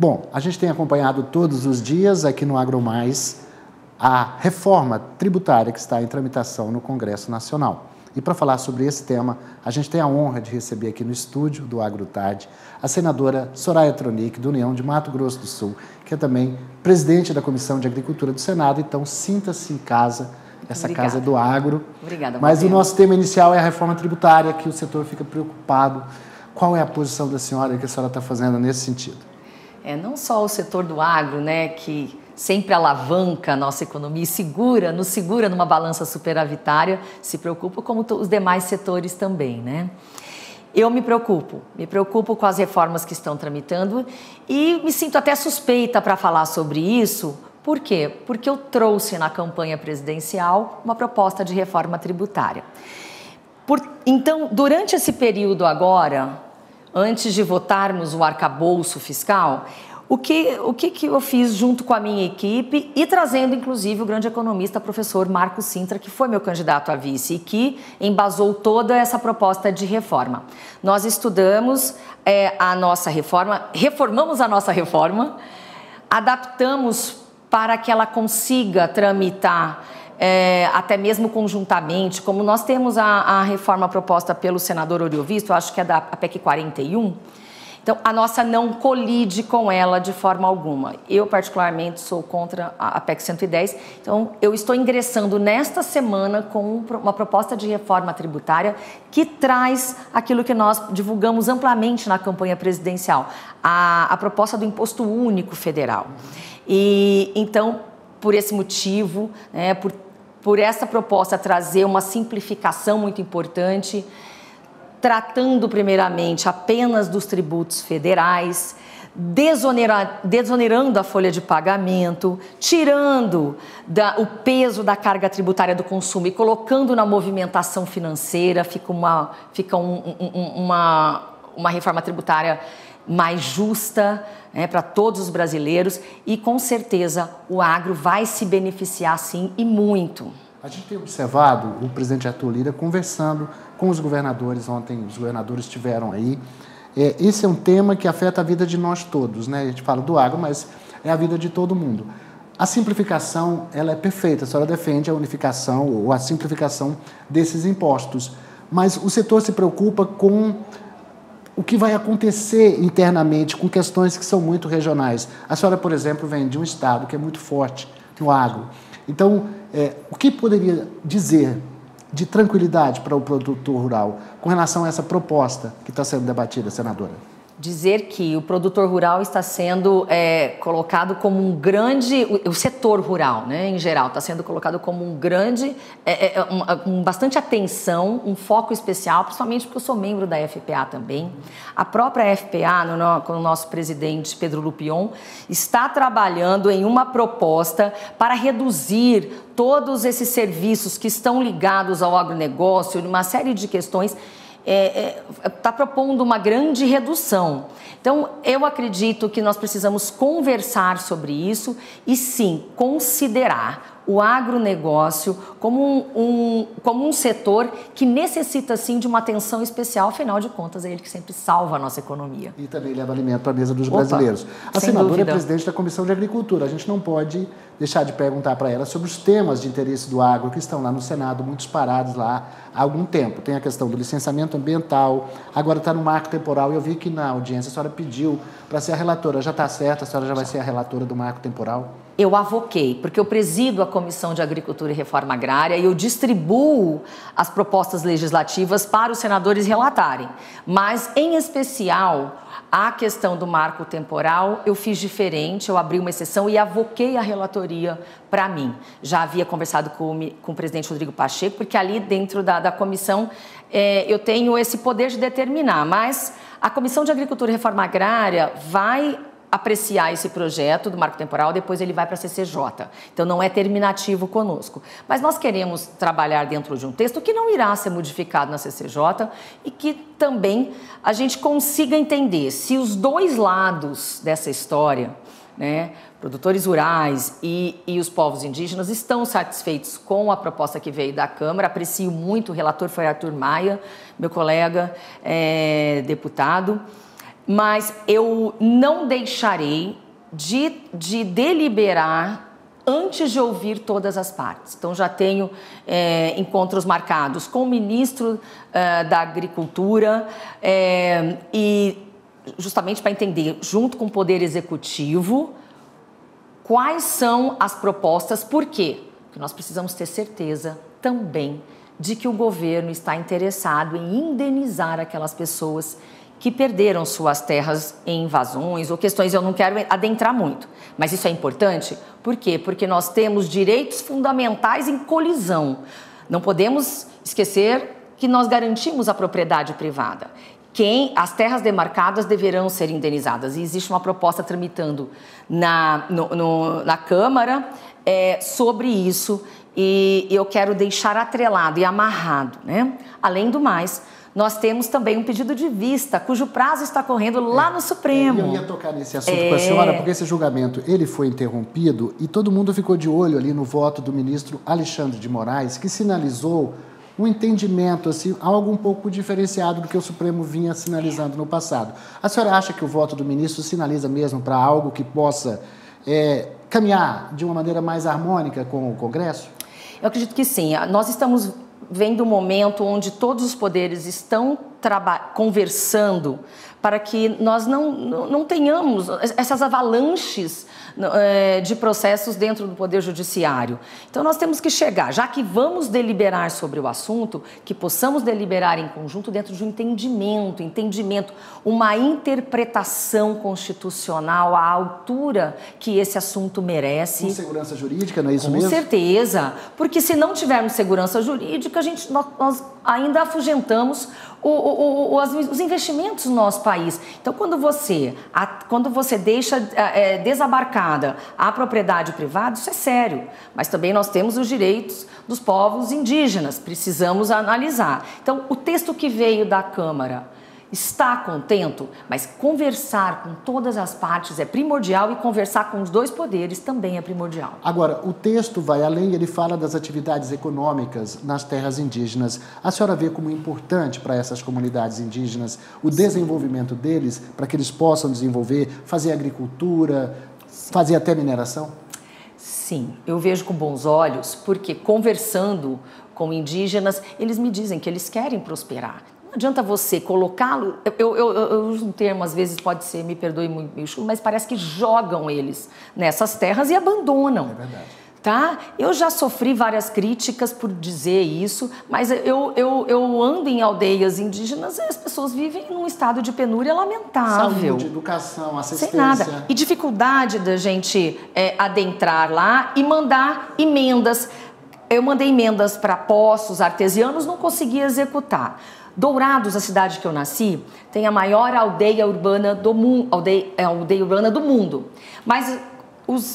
Bom, a gente tem acompanhado todos os dias aqui no AgroMais a reforma tributária que está em tramitação no Congresso Nacional. E para falar sobre esse tema, a gente tem a honra de receber aqui no estúdio do AgroTarde a senadora Soraya Tronic, do União de Mato Grosso do Sul, que é também presidente da Comissão de Agricultura do Senado. Então, sinta-se em casa, essa Obrigada. casa do agro. Obrigada, Mas o nosso tema inicial é a reforma tributária, que o setor fica preocupado. Qual é a posição da senhora e o que a senhora está fazendo nesse sentido? Não só o setor do agro, né, que sempre alavanca a nossa economia e nos segura numa balança superavitária, se preocupa, como os demais setores também, né? Eu me preocupo com as reformas que estão tramitando e me sinto até suspeita para falar sobre isso. Por quê? Porque eu trouxe na campanha presidencial uma proposta de reforma tributária. Então, durante esse período agora, antes de votarmos o arcabouço fiscal, o que eu fiz junto com a minha equipe e trazendo, inclusive, o grande economista, professor Marco Sintra, que foi meu candidato a vice e que embasou toda essa proposta de reforma. Nós estudamos a nossa reforma, reformamos a nossa reforma, adaptamos para que ela consiga tramitar até mesmo conjuntamente, como nós temos a reforma proposta pelo senador Oriovisto, acho que é da PEC 41, então a nossa não colide com ela de forma alguma. Eu, particularmente, sou contra a PEC 110, então eu estou ingressando nesta semana com uma proposta de reforma tributária que traz aquilo que nós divulgamos amplamente na campanha presidencial, a proposta do Imposto Único Federal. E então, por esse motivo, por essa proposta trazer uma simplificação muito importante, tratando primeiramente apenas dos tributos federais, desonerando a folha de pagamento, tirando o peso da carga tributária do consumo e colocando na movimentação financeira, fica uma reforma tributária mais justa, para todos os brasileiros e, com certeza, o agro vai se beneficiar, sim, e muito. A gente tem observado o presidente Arthur Lira conversando com os governadores. Ontem os governadores estiveram aí. Esse é um tema que afeta a vida de nós todos, né? A gente fala do agro, mas é a vida de todo mundo. A simplificação, ela é perfeita. A senhora defende a unificação ou a simplificação desses impostos. Mas o setor se preocupa com o que vai acontecer internamente com questões que são muito regionais. A senhora, por exemplo, vem de um estado que é muito forte no agro. Então, o que poderia dizer de tranquilidade para o produtor rural com relação a essa proposta que está sendo debatida, senadora? Dizer que o produtor rural está sendo colocado como um grande... O setor rural, né, em geral, está sendo colocado como um grande... com bastante atenção, um foco especial, principalmente porque eu sou membro da FPA também. A própria FPA, com o nosso presidente Pedro Lupion, está trabalhando em uma proposta para reduzir todos esses serviços que estão ligados ao agronegócio, uma série de questões. Está propondo uma grande redução. Então, eu acredito que nós precisamos conversar sobre isso e, sim, considerar o agronegócio como um setor que necessita, sim, de uma atenção especial. Afinal de contas, é ele que sempre salva a nossa economia. E também leva alimento para a mesa dos brasileiros. A senadora é presidente da Comissão de Agricultura. A gente não pode deixar de perguntar para ela sobre os temas de interesse do agro que estão lá no Senado, muitos parados lá há algum tempo. Tem a questão do licenciamento ambiental, agora está no marco temporal. Eu vi que na audiência a senhora pediu para ser a relatora. Já está certo? A senhora já vai ser a relatora do marco temporal? Eu avoquei, porque eu presido a Comissão de Agricultura e Reforma Agrária e eu distribuo as propostas legislativas para os senadores relatarem. Mas, em especial, a questão do marco temporal, eu fiz diferente, eu abri uma exceção e avoquei a relatoria para mim. Já havia conversado com o presidente Rodrigo Pacheco, porque ali dentro da comissão eu tenho esse poder de determinar, mas a Comissão de Agricultura e Reforma Agrária vai apreciar esse projeto do marco temporal, depois ele vai para a CCJ. Então, não é terminativo conosco. Mas nós queremos trabalhar dentro de um texto que não irá ser modificado na CCJ e que também a gente consiga entender se os dois lados dessa história, né, produtores rurais e os povos indígenas, estão satisfeitos com a proposta que veio da Câmara. Aprecio muito, o relator foi Arthur Maia, meu colega deputado. mas eu não deixarei de deliberar antes de ouvir todas as partes. Então, já tenho encontros marcados com o ministro da Agricultura e justamente para entender, junto com o Poder Executivo, quais são as propostas. Por quê? Porque nós precisamos ter certeza também de que o governo está interessado em indenizar aquelas pessoas que perderam suas terras em invasões ou questões, eu não quero adentrar muito, mas isso é importante. Por quê? Porque nós temos direitos fundamentais em colisão. Não podemos esquecer que nós garantimos a propriedade privada. As terras demarcadas deverão ser indenizadas. E existe uma proposta tramitando na Câmara sobre isso, e eu quero deixar atrelado e amarrado, né? Além do mais, nós temos também um pedido de vista, cujo prazo está correndo lá no Supremo. Eu ia tocar nesse assunto com a senhora, porque esse julgamento ele foi interrompido e todo mundo ficou de olho ali no voto do ministro Alexandre de Moraes, que sinalizou um entendimento, assim, algo um pouco diferenciado do que o Supremo vinha sinalizando no passado. A senhora acha que o voto do ministro sinaliza mesmo para algo que possa caminhar de uma maneira mais harmônica com o Congresso? Eu acredito que sim. Nós estamos vendo um momento onde todos os poderes estão conversando para que nós não tenhamos essas avalanches de processos dentro do Poder Judiciário. Então, nós temos que chegar, já que vamos deliberar sobre o assunto, que possamos deliberar em conjunto dentro de um entendimento, uma interpretação constitucional à altura que esse assunto merece. Com segurança jurídica, não é isso mesmo? Com certeza, porque se não tivermos segurança jurídica, nós ainda afugentamos os investimentos no nosso país. Então, quando você deixa desabarcada a propriedade privada, isso é sério. Mas também nós temos os direitos dos povos indígenas, precisamos analisar. Então, o texto que veio da Câmara está contento, mas conversar com todas as partes é primordial e conversar com os dois poderes também é primordial. Agora, o texto vai além, ele fala das atividades econômicas nas terras indígenas. A senhora vê como importante para essas comunidades indígenas o desenvolvimento deles, para que eles possam desenvolver, fazer agricultura, fazer até mineração? Sim, eu vejo com bons olhos, porque conversando com indígenas, eles me dizem que eles querem prosperar. Não adianta você colocá-lo, eu uso um termo, às vezes pode ser, me perdoe meio chulo, mas parece que jogam eles nessas terras e abandonam. É verdade. Tá? Eu já sofri várias críticas por dizer isso, mas eu ando em aldeias indígenas e as pessoas vivem num estado de penúria lamentável. Saúde, educação, assistência. Sem nada. E dificuldade da gente adentrar lá e mandar emendas. Eu mandei emendas para poços artesianos, não consegui executar. Dourados, a cidade que eu nasci, tem a maior aldeia urbana do mundo, aldeia urbana do mundo. Mas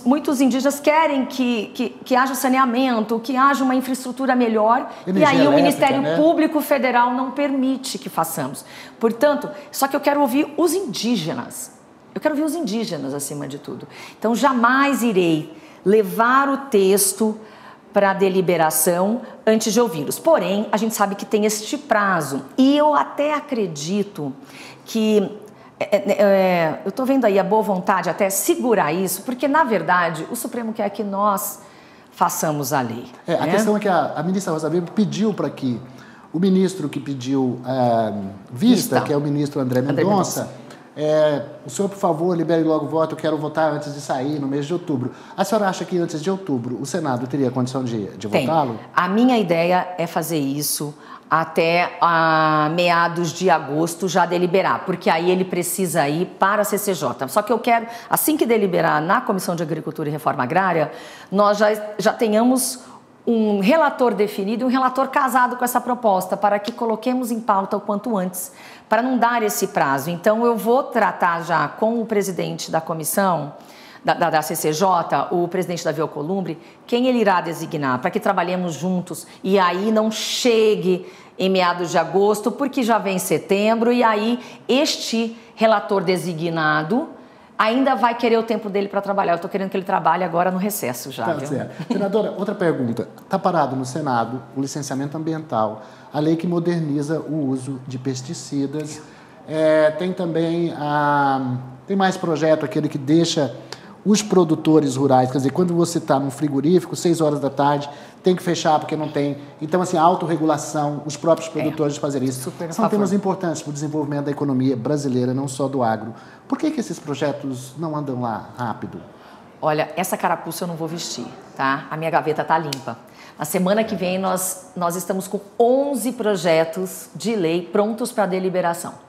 muitos indígenas querem que haja saneamento, que haja uma infraestrutura melhor, energia e aí o elétrica, Ministério né? Público Federal não permite que façamos. Portanto, só que eu quero ouvir os indígenas. Eu quero ouvir os indígenas acima de tudo. Então, jamais irei levar o texto para a deliberação antes de ouvi-los. Porém, a gente sabe que tem este prazo. E eu até acredito que... eu estou vendo aí a boa vontade até segurar isso, porque, na verdade, o Supremo quer que nós façamos a lei. A questão é que a ministra Rosa Weber pediu para que o ministro que pediu vista, que é o ministro André Mendonça, o senhor, por favor, libere logo o voto, eu quero votar antes de sair, no mês de outubro. A senhora acha que antes de outubro o Senado teria condição de votá-lo? A minha ideia é fazer isso até meados de agosto já deliberar, porque aí ele precisa ir para a CCJ. Só que eu quero, assim que deliberar na Comissão de Agricultura e Reforma Agrária, nós já tenhamos um relator definido e um relator casado com essa proposta, para que coloquemos em pauta o quanto antes, para não dar esse prazo. Então, eu vou tratar já com o presidente da comissão, da CCJ, o presidente Davi Alcolumbre, quem ele irá designar, para que trabalhemos juntos e aí não chegue em meados de agosto, porque já vem setembro, e aí este relator designado ainda vai querer o tempo dele para trabalhar. Eu estou querendo que ele trabalhe agora no recesso já. Tá certo. Senadora, outra pergunta. Está parado no Senado o licenciamento ambiental, a lei que moderniza o uso de pesticidas Tem também tem mais projeto, aquele que deixa os produtores rurais, quer dizer, quando você está num frigorífico, 6 horas da tarde, tem que fechar porque não tem. Então, assim, a autorregulação, os próprios produtores fazerem isso. São temas importantes para o desenvolvimento da economia brasileira, não só do agro. Por que esses projetos não andam lá rápido? Olha, essa carapuça eu não vou vestir, tá? A minha gaveta está limpa. Na semana que vem, nós estamos com 11 projetos de lei prontos para deliberação.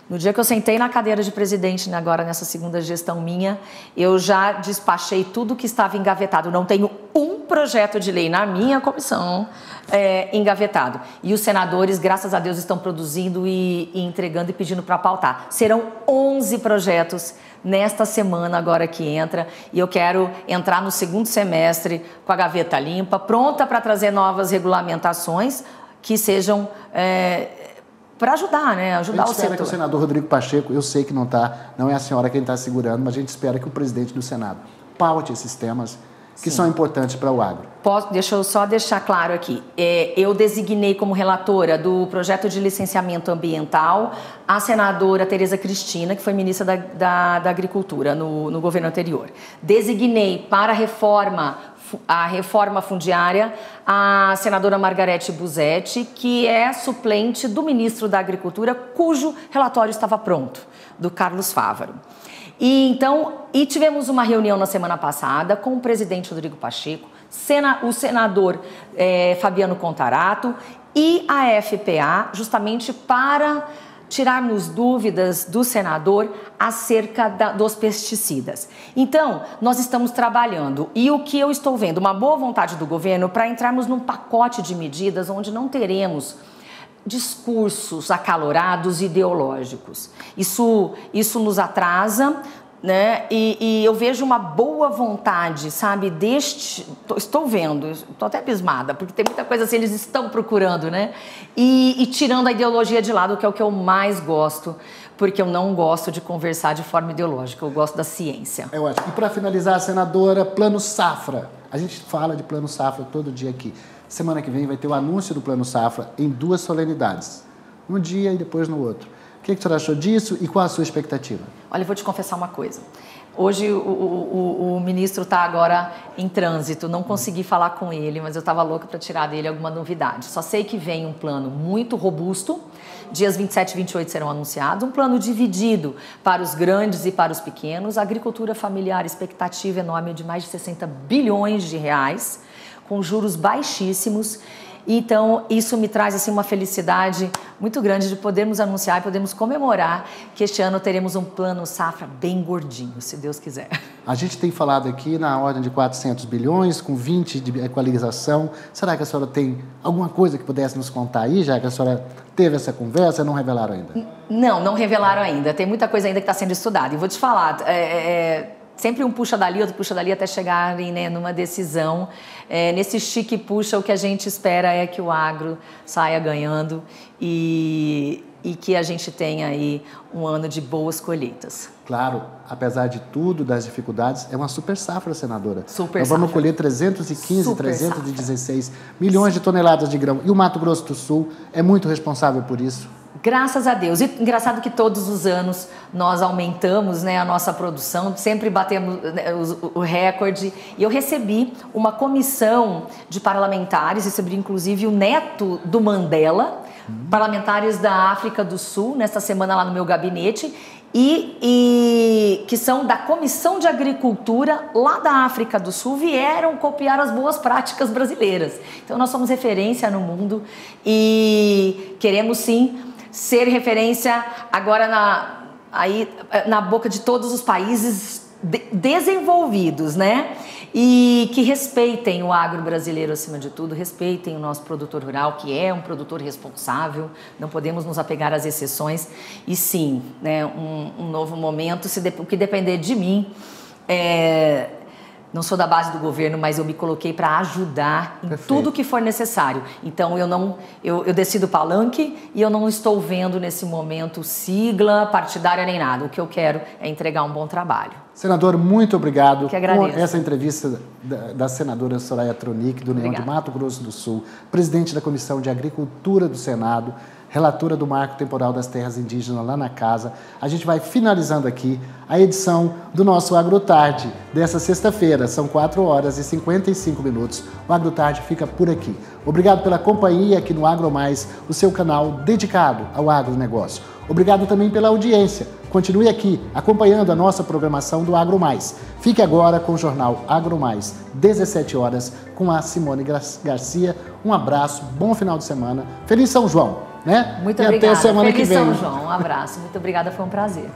No dia que eu sentei na cadeira de presidente, agora nessa segunda gestão minha, eu já despachei tudo que estava engavetado. Não tenho um projeto de lei na minha comissão engavetado. E os senadores, graças a Deus, estão produzindo e entregando e pedindo para pautar. Serão 11 projetos nesta semana agora que entra, e eu quero entrar no segundo semestre com a gaveta limpa, pronta para trazer novas regulamentações que sejam... para ajudar, né? Ajudar o setor. A gente espera que o senador Rodrigo Pacheco, eu sei que não é a senhora quem está segurando, mas a gente espera que o presidente do Senado paute esses temas que são importantes para o agro. Deixa eu só deixar claro aqui. Eu designei como relatora do projeto de licenciamento ambiental a senadora Tereza Cristina, que foi ministra da Agricultura no governo anterior. Designei para a reforma fundiária a senadora Margarete Busetti, que é suplente do ministro da Agricultura, cujo relatório estava pronto, do Carlos Fávaro. E tivemos uma reunião na semana passada com o presidente Rodrigo Pacheco, o senador Fabiano Contarato e a FPA, justamente para tirarmos dúvidas do senador acerca dos pesticidas. Então, nós estamos trabalhando, e o que eu estou vendo, uma boa vontade do governo para entrarmos num pacote de medidas onde não teremos discursos acalorados ideológicos. Isso nos atrasa, né? E eu vejo uma boa vontade, sabe, estou vendo, estou até abismada, porque tem muita coisa assim, eles estão procurando, né? E tirando a ideologia de lado, que é o que eu mais gosto, porque eu não gosto de conversar de forma ideológica, eu gosto da ciência. É ótimo. E para finalizar, senadora, Plano Safra. A gente fala de Plano Safra todo dia aqui. Semana que vem vai ter o anúncio do Plano Safra em 2 solenidades, um dia e depois no outro. O que a senhora achou disso e qual a sua expectativa? Olha, eu vou te confessar uma coisa. Hoje o ministro está agora em trânsito, não consegui falar com ele, mas eu estava louca para tirar dele alguma novidade. Só sei que vem um plano muito robusto, dias 27 e 28 serão anunciados, um plano dividido para os grandes e para os pequenos, agricultura familiar, expectativa enorme de mais de 60 bilhões de reais, com juros baixíssimos. Então, isso me traz assim, uma felicidade muito grande de podermos anunciar e podermos comemorar que este ano teremos um plano safra bem gordinho, se Deus quiser. A gente tem falado aqui na ordem de 400 bilhões, com 20 de equalização. Será que a senhora tem alguma coisa que pudesse nos contar aí, já que a senhora teve essa conversa? Não revelaram ainda? Não revelaram ainda. Tem muita coisa ainda que está sendo estudada. E vou te falar... Sempre um puxa dali, outro puxa dali, até chegarem, né, numa decisão. Nesse estique puxa, o que a gente espera é que o agro saia ganhando e que a gente tenha aí um ano de boas colheitas. Claro, apesar de tudo, das dificuldades, é uma super safra, senadora. Nós vamos colher 315, 316 milhões de toneladas de grão. E o Mato Grosso do Sul é muito responsável por isso. Graças a Deus. E engraçado que todos os anos nós aumentamos, né, a nossa produção, sempre batemos, né, o recorde. E eu recebi uma comissão de parlamentares, recebi inclusive o neto do Mandela, parlamentares da África do Sul, nesta semana lá no meu gabinete, e que são da Comissão de Agricultura lá da África do Sul, vieram copiar as boas práticas brasileiras. Então nós somos referência no mundo e queremos sim ser referência agora na boca de todos os países desenvolvidos, né? E que respeitem o agro brasileiro acima de tudo, respeitem o nosso produtor rural, que é um produtor responsável, não podemos nos apegar às exceções. E sim, né, um novo momento, o que depender de mim, não sou da base do governo, mas eu me coloquei para ajudar em tudo que for necessário. Então, eu decido palanque e eu não estou vendo nesse momento sigla partidária nem nada. O que eu quero é entregar um bom trabalho. Senador, muito obrigado que agradeço. Por essa entrevista da senadora Soraya Tronic, do União de Mato Grosso do Sul, presidente da Comissão de Agricultura do Senado, relatora do Marco Temporal das Terras Indígenas lá na casa. A gente vai finalizando aqui a edição do nosso AgroTarde dessa sexta-feira. São 4h55. O AgroTarde fica por aqui. Obrigado pela companhia aqui no AgroMais, o seu canal dedicado ao agronegócio. Obrigado também pela audiência. Continue aqui acompanhando a nossa programação do AgroMais. Fique agora com o jornal AgroMais, 17 horas, com a Simone Garcia. Um abraço, bom final de semana. Feliz São João, né? Muito e obrigada. Até semana Feliz que vem. São João. Um abraço. Muito obrigada, foi um prazer.